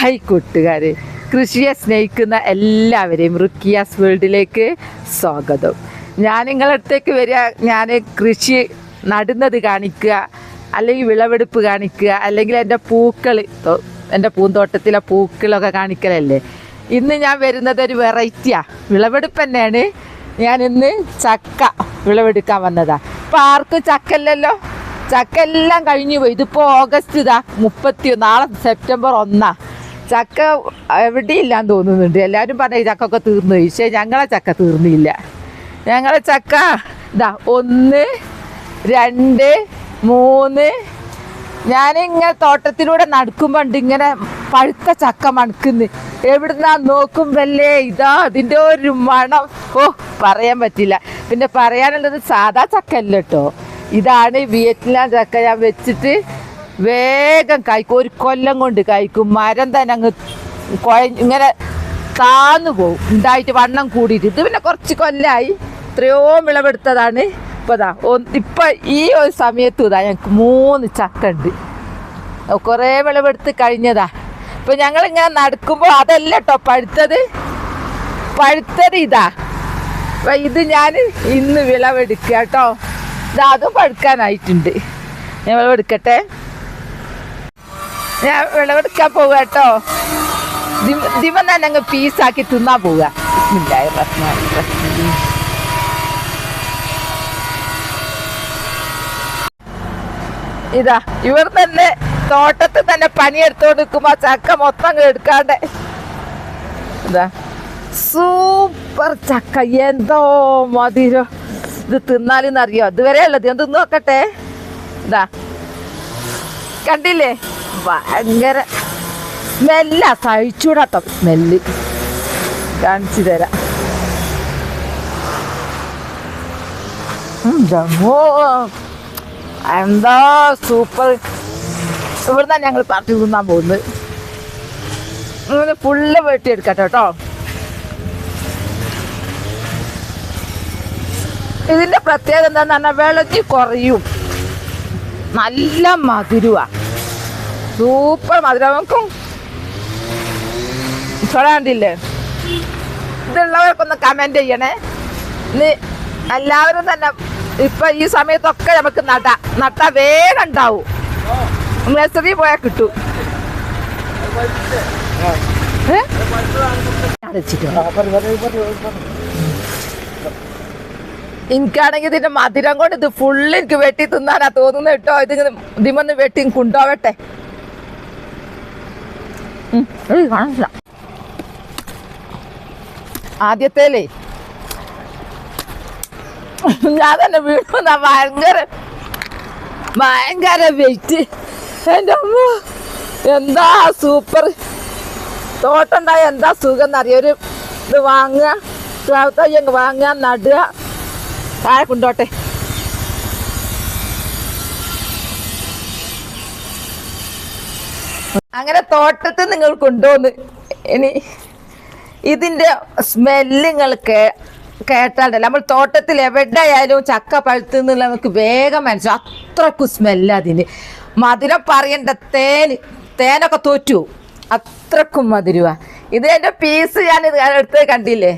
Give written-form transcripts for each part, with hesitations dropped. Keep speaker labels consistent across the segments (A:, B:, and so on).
A: Hi കൂട്ടുകാരെ, കൃഷിയെ സ്നേഹിക്കുന്ന എല്ലാവരെയും റുക്കിയാസ് വേൾഡിലേക്ക് സ്വാഗതം. ഞാൻ നിങ്ങളുടെ അടുത്തേക്ക് വരിക, ഞാൻ കൃഷി നടുന്നത് കാണിക്കുക, അല്ലെങ്കിൽ വിളവെടുപ്പ് കാണിക്കുക, അല്ലെങ്കിൽ എൻ്റെ പൂന്തോട്ടത്തിലെ പൂക്കളൊക്കെ കാണിക്കലല്ലേ. ഇന്ന് ഞാൻ വരുന്നത് ഒരു വെറൈറ്റിയാണ്, വിളവെടുപ്പ് തന്നെയാണ്. ഞാൻ ഇന്ന് ചക്ക വിളവെടുക്കാൻ വന്നതാണ്. ഇപ്പോൾ ആർക്കും ചക്കല്ലല്ലോ, ചക്ക എല്ലാം കഴിഞ്ഞു പോയി. ഇതിപ്പോൾ ഓഗസ്റ്റ് 30, നാളെ സെപ്റ്റംബർ 1. ചക്ക എവിടെയില്ലാന്ന് തോന്നുന്നുണ്ട്. എല്ലാവരും പറഞ്ഞ ചക്കൊക്കെ തീർന്നു പോയി. പക്ഷേ ഞങ്ങളെ ചക്ക തീർന്നില്ല. ഞങ്ങളെ ചക്ക 1, 2, 3. ഞാനിങ്ങനെ തോട്ടത്തിലൂടെ നടക്കുമ്പോണ്ട് ഇങ്ങനെ പഴുത്ത ചക്ക മണക്കുന്നു. എവിടുന്നാ നോക്കുമ്പല്ലേ അതിൻ്റെ ഒരു മണം, പറയാൻ പറ്റില്ല. പിന്നെ പറയാനുള്ളത് സാധാ ചക്ക അല്ല കേട്ടോ, ഇതാണ് വിയറ്റ്നാം ചക്ക. ഞാൻ വെച്ചിട്ട് വേഗം കായ്ക്കും, 1 കൊല്ലം കൊണ്ട് കായ്ക്കും. മരം തന്നെ അങ്ങ് ഇങ്ങനെ താന്നു പോവും, ഉണ്ടായിട്ട് വണ്ണം കൂടിയിട്ട്. ഇത് പിന്നെ കുറച്ച് കൊല്ലമായി, എത്രയോ വിളവെടുത്തതാണ്. ഇപ്പം ഈ ഒരു സമയത്ത് ഞങ്ങൾക്ക് 3 ചക്ക ഉണ്ട്. കുറേ വിളവെടുത്ത് കഴിഞ്ഞതാ. ഇപ്പം ഞങ്ങളിങ്ങനെ നടക്കുമ്പോൾ അതല്ല കേട്ടോ പഴുത്തത് ഇതാ. ഇത് ഞാൻ ഇന്ന് വിളവെടുക്കുക കേട്ടോ. അതും പഴുക്കാനായിട്ടുണ്ട്. ഞാൻ വിളവെടുക്കട്ടെ, ഞാൻ വിളവെടുക്കാൻ പോവുക കേട്ടോ. ദിവസം തന്നെ അങ്ങ് പീസാക്കി തിന്നാൻ പോവുക. ഇതാ ഇവർ തന്നെ തോട്ടത്തിൽ തന്നെ പണിയെടുത്തോണ്ട് നിൽക്കുമ്പോ ചക്ക മൊത്തം എടുക്കാണ്ട്. ഇതാ സൂപ്പർ ചക്ക, എന്തോ മധുരം. ഇത് തിന്നാലെന്നറിയോ, ഇതുവരെ ഉള്ളത്. ഞാൻ തിന്നു നോക്കട്ടെ. ഇതാ കണ്ടില്ലേ, ഭയങ്കര സ്മെല്ലാ, സഹിച്ചൂടാത്ത സ്മെല്ല്. കാണിച്ചു തരാം. എന്താ സൂപ്പർ. ഇവിടുന്ന് ഞങ്ങൾ പാർട്ടി തിന്നാൻ പോകുന്നത്. ഫുള്ള് വെട്ടിയെടുക്കട്ടെ കേട്ടോ. ഇതിന്റെ പ്രത്യേകത എന്താന്ന് പറഞ്ഞാൽ വിളഞ്ഞ് കുറയും, നല്ല മധുരവാ, സൂപ്പർ മധുരം. നമുക്കും കണ്ടില്ലേ, ഇതുള്ളവർക്കൊന്ന് കമന്റ് ചെയ്യണേ. എല്ലാവരും തന്നെ ഇപ്പൊ ഈ സമയത്തൊക്കെ നമുക്ക് നട്ടാ വേഗം ഉണ്ടാവും. നഴ്സറി പോയാൽ കിട്ടും. എനിക്കാണെങ്കിൽ ഇതിന്റെ മധുരം കൊണ്ട് ഇത് ഫുള്ള് എനിക്ക് വെട്ടി തിന്നാനാ തോന്നുന്നത് കേട്ടോ. ഇതിമൊന്ന് വെട്ടി കൊണ്ടുപോവട്ടെ. കാണില്ല, ആദ്യത്തേലേ ഞാൻ തന്നെ വീഴുന്ന ഭയങ്കര വെയിറ്റ്. എൻ്റെ അമ്മ, എന്താ സൂപ്പർ. തോട്ടമുണ്ടായ എന്താ സുഖം എന്നറിയാം. ഒരു ഇത് വാങ്ങുക, വാങ്ങുക, നടുക, താഴെ കൊണ്ടോട്ടെ. അങ്ങനെ തോട്ടത്തിൽ നിങ്ങൾ കൊണ്ടുപോന്ന് ഇനി ഇതിൻ്റെ സ്മെല്ല് നിങ്ങൾ കേട്ടാണ്ടല്ല. നമ്മൾ തോട്ടത്തിൽ എവിടെയായാലും ചക്ക പഴുത്തുന്നുള്ള നമുക്ക് വേഗം മനസ്സിലാവും. അത്രക്കും സ്മെല്ല് അതിന്. മധുരം പറയണ്ട, തേനൊക്കെ തോറ്റു, അത്രക്കും മധുരമാണ്. ഇത് എൻ്റെ പീസ് ഞാൻ എടുത്ത് കണ്ടില്ലേ.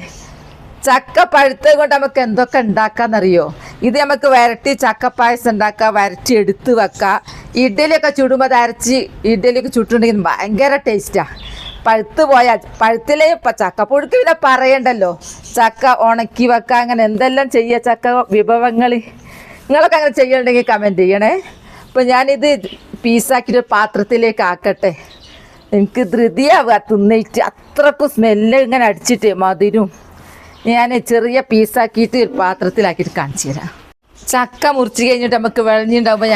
A: ചക്ക പഴുത്തത് കൊണ്ട് നമുക്ക് എന്തൊക്കെ ഉണ്ടാക്കാന്നറിയോ. ഇത് നമുക്ക് വരട്ടി ചക്കപ്പായസം ഉണ്ടാക്കാം, വരട്ടി എടുത്ത് വെക്കാം. ഇഡ്ഡലിയൊക്കെ ചുടുമ്പോൾ അത് അരച്ച് ഇഡ്ഡലിയൊക്കെ ചുട്ടുണ്ടെങ്കിൽ ഭയങ്കര ടേസ്റ്റാണ്. പഴുത്ത് പോയാൽ പഴുത്തിലേ ചക്കപ്പുഴുക്ക് പിന്നെ പറയണ്ടല്ലോ. ചക്ക ഉണക്കി വെക്കാം, അങ്ങനെ എന്തെല്ലാം ചെയ്യുക ചക്ക വിഭവങ്ങൾ. നിങ്ങളൊക്കെ അങ്ങനെ ചെയ്യണമെങ്കിൽ കമൻറ്റ് ചെയ്യണേ. അപ്പോൾ ഞാനിത് പീസാക്കിയിട്ട് പാത്രത്തിലേക്ക് ആക്കട്ടെ. എനിക്ക് ധൃതിയാവുക തിന്നിട്ട്, അത്രക്കും സ്മെല്ല് ഇങ്ങനെ അടിച്ചിട്ട് മധുരം. ഞാൻ ചെറിയ പീസാക്കിയിട്ട് പാത്രത്തിലാക്കിയിട്ട് കാണിച്ചു തരാം. ചക്ക മുറിച്ച് കഴിഞ്ഞിട്ട് നമുക്ക് വിളഞ്ഞിണ്ടാകുമ്പോൾ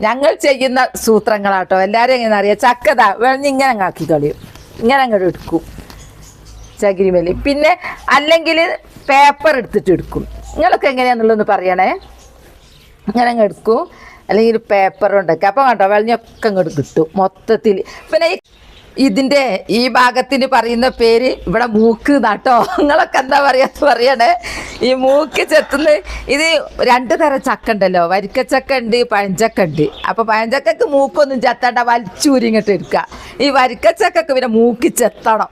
A: ഞങ്ങൾ ചെയ്യുന്ന സൂത്രങ്ങളാട്ടോ. എല്ലാവരും എങ്ങനെ അറിയാം, ചക്കതാ വിളഞ്ഞിങ്ങനെ അങ്ങാക്കി കളയും, ഇങ്ങനെ അങ്ങോട്ട് എടുക്കും ചകിരിമേലി. പിന്നെ അല്ലെങ്കിൽ പേപ്പർ എടുത്തിട്ട് എടുക്കും. നിങ്ങളൊക്കെ എങ്ങനെയാണെന്നുള്ളതെന്ന് പറയണേ. ഇങ്ങനെ അങ്ങ് എടുക്കും, അല്ലെങ്കിൽ പേപ്പർ ഉണ്ടാക്കുക. അപ്പം കേട്ടോ വിളഞ്ഞൊക്കെ അങ്ങോട്ട് കിട്ടും മൊത്തത്തിൽ. പിന്നെ ഇതിൻ്റെ ഈ ഭാഗത്തിന് പറയുന്ന പേര് ഇവിടെ മൂക്ക് നാട്ടോ. നിങ്ങളൊക്കെ എന്താ പറയണേ ഈ മൂക്ക് ചെത്തുന്ന. ഇത് 2 തരം ചക്ക ഉണ്ടല്ലോ, വരിക്കച്ചക്ക ഉണ്ട്, പഴഞ്ചക്ക ഉണ്ട്. അപ്പോൾ പഴഞ്ചക്കക്ക് മൂക്കൊന്നും ചെത്തണ്ട, വലിച്ചൂരിങ്ങോട്ട് എടുക്കുക. ഈ വരിക്കച്ചക്കൊക്കെ പിന്നെ മൂക്ക് ചെത്തണം.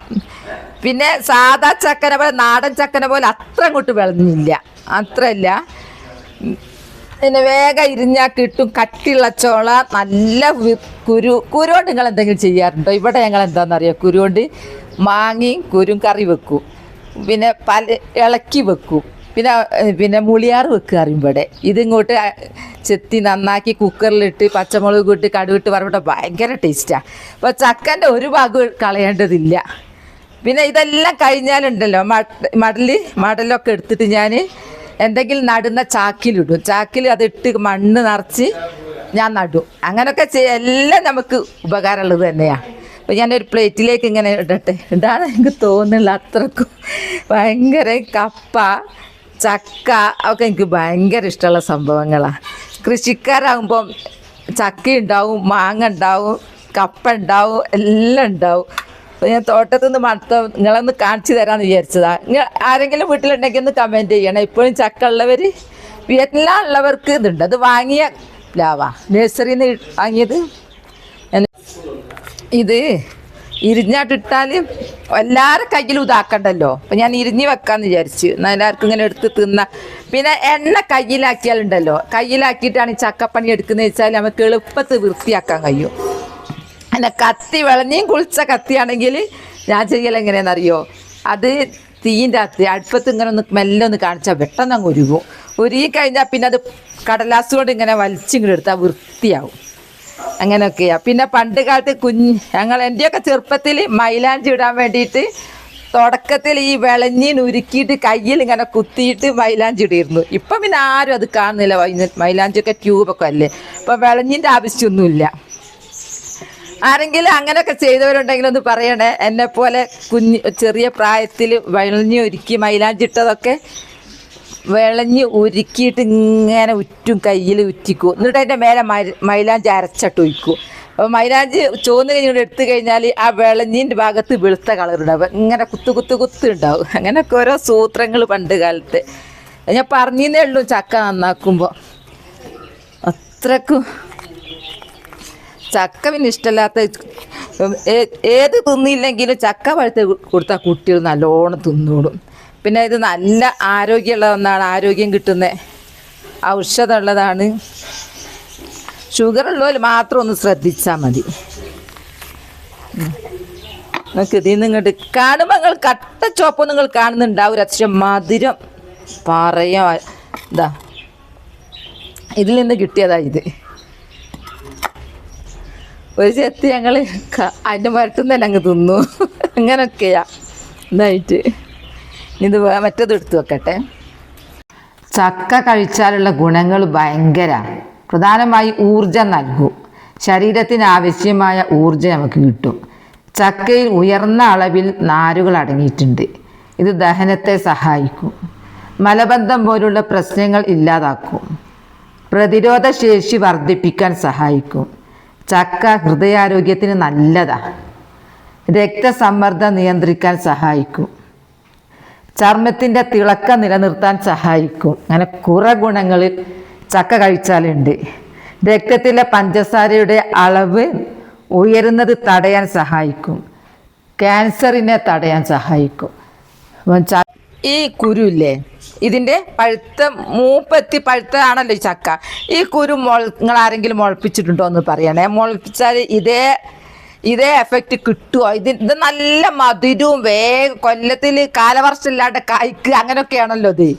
A: പിന്നെ സാധാ ചക്കനെ പോലെ നാടൻ ചക്കനെ പോലെ അത്ര അങ്ങോട്ട് വിളഞ്ഞില്ല, അത്രയല്ല. പിന്നെ വേഗം ഇരിഞ്ഞാൽ കിട്ടും. കട്ടിയുള്ള ചോള, നല്ല കുരുകൊണ്ട് നിങ്ങൾ എന്തെങ്കിലും ചെയ്യാറുണ്ടോ? ഇവിടെ ഞങ്ങൾ എന്താണെന്നറിയാം, കുരുകൊണ്ട് മാങ്ങയും കുരും കറി വെക്കും, പിന്നെ ഇളക്കി വെക്കും, പിന്നെ മുളിയാറ് വെക്കുക അറിയും ഇവിടെ. ഇതിങ്ങോട്ട് ചെത്തി നന്നാക്കി കുക്കറിലിട്ട് പച്ചമുളക് ഇട്ട് കടുവിട്ട് വറവിട്ട് ഭയങ്കര ടേസ്റ്റാണ്. അപ്പോൾ ചക്കൻ്റെ ഒരു ഭാഗം കളയേണ്ടതില്ല. പിന്നെ ഇതെല്ലാം കഴിഞ്ഞാലുണ്ടല്ലോ മടലൊക്കെ എടുത്തിട്ട് ഞാൻ എന്തെങ്കിലും നടുന്ന ചാക്കിലിടും. ചാക്കിൽ അതിട്ട് മണ്ണ് നിറച്ച് ഞാൻ നടും. അങ്ങനെയൊക്കെ എല്ലാം നമുക്ക് ഉപകാരമുള്ളത് തന്നെയാണ്. അപ്പോൾ ഞാനൊരു പ്ലേറ്റിലേക്ക് ഇങ്ങനെ ഇടട്ടെ. ഇതാണ് എനിക്ക് തോന്നുന്നില്ല, അത്രക്കും ഭയങ്കര കപ്പ ചക്ക ഒക്കെ എനിക്ക് ഭയങ്കര ഇഷ്ടമുള്ള സംഭവങ്ങളാണ്. കൃഷിക്കാരാകുമ്പം ചക്ക ഉണ്ടാവും, മാങ്ങ ഉണ്ടാവും, കപ്പ ഉണ്ടാവും, എല്ലാം ഉണ്ടാവും. അപ്പോൾ ഞാൻ തോട്ടത്തിൽ നിന്ന് മടുത്ത നിങ്ങളൊന്ന് കാണിച്ചു തരാമെന്ന് വിചാരിച്ചതാണ്. നിങ്ങൾ ആരെങ്കിലും വീട്ടിലുണ്ടെങ്കിൽ ഒന്ന് കമൻറ്റ് ചെയ്യണം. ഇപ്പോഴും ചക്ക ഉള്ളവർ, എല്ലാം ഉള്ളവർക്ക് ഇതുണ്ട്. അത് വാങ്ങിയ പ്ലാവാ, നഴ്സറിയിൽ നിന്ന് വാങ്ങിയത്. ഇത് ഇരിഞ്ഞാട്ടിട്ടാൽ എല്ലാവരുടെ കയ്യിലും ഇതാക്കണ്ടല്ലോ. അപ്പം ഞാൻ ഇരിഞ്ഞ് വെക്കാമെന്ന് വിചാരിച്ചു, എന്നാൽ എല്ലാവർക്കും ഇങ്ങനെ എടുത്ത് തിന്നാം. പിന്നെ എണ്ണ കയ്യിലാക്കിയാലുണ്ടല്ലോ, കയ്യിലാക്കിയിട്ടാണ് ഈ ചക്കപ്പണി എടുക്കുന്നത് വെച്ചാൽ നമുക്ക് എളുപ്പത്തിൽ വൃത്തിയാക്കാൻ കഴിയും. അല്ല, കത്തി വിളഞ്ഞിയും കുളിച്ച കത്തിയാണെങ്കിൽ ഞാൻ ചെയ്യലെങ്ങനെയാണെന്നറിയോ, അത് തീൻ്റെ അകത്ത് അടുപ്പത്ത് ഇങ്ങനെ മെല്ലെ കാണിച്ചാൽ പെട്ടെന്ന് അങ്ങ് ഉരുകും. ഉരുകി കഴിഞ്ഞാൽ പിന്നെ അത് കടലാസ് കൊണ്ട് ഇങ്ങനെ വലിച്ചിങ്ങോട്ട് എടുത്താൽ വൃത്തിയാവും. അങ്ങനെയൊക്കെയാണ്. പിന്നെ പണ്ട് കാലത്ത് എൻ്റെയൊക്കെ ചെറുപ്പത്തിൽ മൈലാഞ്ചി ഇടാൻ വേണ്ടിയിട്ട് തുടക്കത്തിൽ ഈ വിളഞ്ഞീന് ഉരുക്കിയിട്ട് കയ്യിൽ ഇങ്ങനെ കുത്തിയിട്ട് മൈലാഞ്ചി ഇടിയിരുന്നു. ഇപ്പം പിന്നെ ആരും അത് കാണുന്നില്ല, മൈലാഞ്ചിയൊക്കെ ട്യൂബൊക്കെ അല്ലേ. അപ്പോൾ വിളഞ്ഞിൻ്റെ ആവശ്യമൊന്നുമില്ല. ആരെങ്കിലും അങ്ങനെയൊക്കെ ചെയ്തവരുണ്ടെങ്കിൽ ഒന്ന് പറയണേ. എന്നെപ്പോലെ ചെറിയ പ്രായത്തിൽ വിളഞ്ഞ് ഉരുക്കി മൈലാഞ്ചിട്ടതൊക്കെ വിളഞ്ഞ് ഉരുക്കിയിട്ട് ഇങ്ങനെ ഉറ്റും, കയ്യിൽ ഉറ്റിക്കും. എന്നിട്ട് അതിൻ്റെ മേലെ മൈലാഞ്ചി അരച്ചിട്ട് ഒഴിക്കും. അപ്പോൾ മൈലാഞ്ചി ചുവന്ന് കഴിഞ്ഞിട്ട് എടുത്തു കഴിഞ്ഞാൽ ആ വിളഞ്ഞിൻ്റെ ഭാഗത്ത് വെളുത്ത കളറുണ്ടാവും, ഇങ്ങനെ കുത്ത് ഉണ്ടാവും. അങ്ങനെയൊക്കെ ഓരോ സൂത്രങ്ങൾ പണ്ട് കാലത്ത്. ഞാൻ പറഞ്ഞേ ഉള്ളൂ, ചക്ക നന്നാക്കുമ്പോൾ അത്രക്കും. ചക്ക പിന്നെ ഇഷ്ടമില്ലാത്ത ഏത് തിന്നില്ലെങ്കിലും ചക്ക പഴുത്ത് കൊടുത്താൽ കുട്ടികൾ നല്ലോണം തിന്നോളും. പിന്നെ ഇത് നല്ല ആരോഗ്യമുള്ള ഒന്നാണ്, ആരോഗ്യം കിട്ടുന്ന ഔഷധമുള്ളതാണ്. ഷുഗറുള്ളവർ മാത്രം ഒന്ന് ശ്രദ്ധിച്ചാൽ മതി. നിങ്ങൾക്ക് ഇതിൽ നിന്ന് ഇങ്ങോട്ട് കാണുമ്പോൾ നിങ്ങൾ കട്ട ചോപ്പ് നിങ്ങൾ കാണുന്നുണ്ടാവില്ല, പക്ഷെ മധുരം പറയാ. ഇതാ ഇതിൽ നിന്ന് കിട്ടിയതാ ഇത്. ഒരു ചെത്തി ഞങ്ങൾ അതിൻ്റെ മരത്തുനിന്ന് തന്നെ അങ്ങ് തിന്നു. അങ്ങനെയൊക്കെയാ ഇതായിട്ട്. ഇത് മറ്റേത് എടുത്ത് വെക്കട്ടെ. ചക്ക കഴിച്ചാലുള്ള ഗുണങ്ങൾ ഭയങ്കര. പ്രധാനമായി ഊർജം നൽകും. ശരീരത്തിന് ആവശ്യമായ ഊർജം നമുക്ക് കിട്ടും. ചക്കയിൽ ഉയർന്ന അളവിൽ നാരുകൾ അടങ്ങിയിട്ടുണ്ട്. ഇത് ദഹനത്തെ സഹായിക്കും. മലബന്ധം പോലുള്ള പ്രശ്നങ്ങൾ ഇല്ലാതാക്കും. പ്രതിരോധ ശേഷി വർദ്ധിപ്പിക്കാൻ സഹായിക്കും. ചക്ക ഹൃദയാരോഗ്യത്തിന് നല്ലതാണ്. രക്തസമ്മർദ്ദം നിയന്ത്രിക്കാൻ സഹായിക്കും. ചർമ്മത്തിൻ്റെ തിളക്കം നിലനിർത്താൻ സഹായിക്കും. അങ്ങനെ കുറേ ഗുണങ്ങൾ ചക്ക കഴിച്ചാലുണ്ട്. രക്തത്തിലെ പഞ്ചസാരയുടെ അളവ് ഉയരുന്നത് തടയാൻ സഹായിക്കും. ക്യാൻസറിനെ തടയാൻ സഹായിക്കും. ഈ കുരുല്ലേ, ഇതിൻ്റെ മൂപ്പെത്തി പഴുത്തതാണല്ലോ ഈ ചക്ക. ഈ കുരു നിങ്ങൾ ആരെങ്കിലും മുളപ്പിച്ചിട്ടുണ്ടോ എന്ന് പറയണേ. മുളപ്പിച്ചാൽ ഇതേ എഫക്റ്റ് കിട്ടുമോ? ഇത് നല്ല മധുരവും കൊല്ലത്തിൽ കാലവർഷം ഇല്ലാണ്ട് കായ്ക്ക് അങ്ങനെയൊക്കെയാണല്ലോ ഇത്.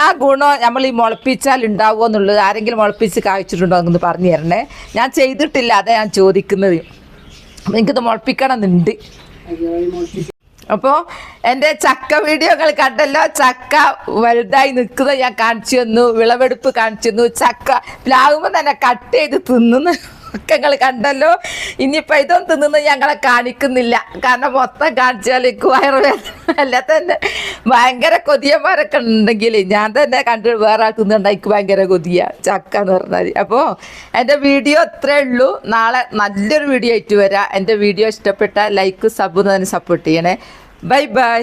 A: ആ ഗുണം നമ്മൾ ഈ മുളപ്പിച്ചാൽ ഉണ്ടാവുമോ എന്നുള്ളത് ആരെങ്കിലും മുളപ്പിച്ച് കായ്ച്ചിട്ടുണ്ടോ എന്ന് പറഞ്ഞു തരണേ. ഞാൻ ചെയ്തിട്ടില്ല, അതാ ഞാൻ ചോദിക്കുന്നത്. എനിക്കിത് മുളപ്പിക്കണം എന്നുണ്ട്. അപ്പോൾ എൻ്റെ ചക്ക വീഡിയോകൾ കണ്ടല്ലോ. ചക്ക വലുതായി നിൽക്കുന്നത് ഞാൻ കാണിച്ചു തന്നു, വിളവെടുപ്പ് കാണിച്ചു തന്നു. ചക്ക പ്ലാവുമ്പോൾ തന്നെ കട്ട് ചെയ്ത് തിന്നുന്നു ഒക്കെ നിങ്ങൾ കണ്ടല്ലോ. ഇനിയിപ്പോൾ ഇതൊന്നും തിന്നുന്ന ഞങ്ങളെ കാണിക്കുന്നില്ല, കാരണം മൊത്തം കാണിച്ചാൽ എനിക്ക് വയറുവേദന അല്ല തന്നെ ഭയങ്കര കൊതിയന്മാരൊക്കെ ഉണ്ടെങ്കിൽ ഞാൻ തന്നെ കണ്ടു വേറെ ആൾ തിന്നുണ്ടായി എനിക്ക് ഭയങ്കര കൊതിയ ചക്ക എന്ന് പറഞ്ഞാൽ. അപ്പോൾ എൻ്റെ വീഡിയോ ഇത്രേ ഉള്ളൂ. നാളെ നല്ലൊരു വീഡിയോ ആയിട്ട് വരാം. എൻ്റെ വീഡിയോ ഇഷ്ടപ്പെട്ട ലൈക്ക് സബ് തന്നെ സപ്പോർട്ട് ചെയ്യണേ. Bye bye.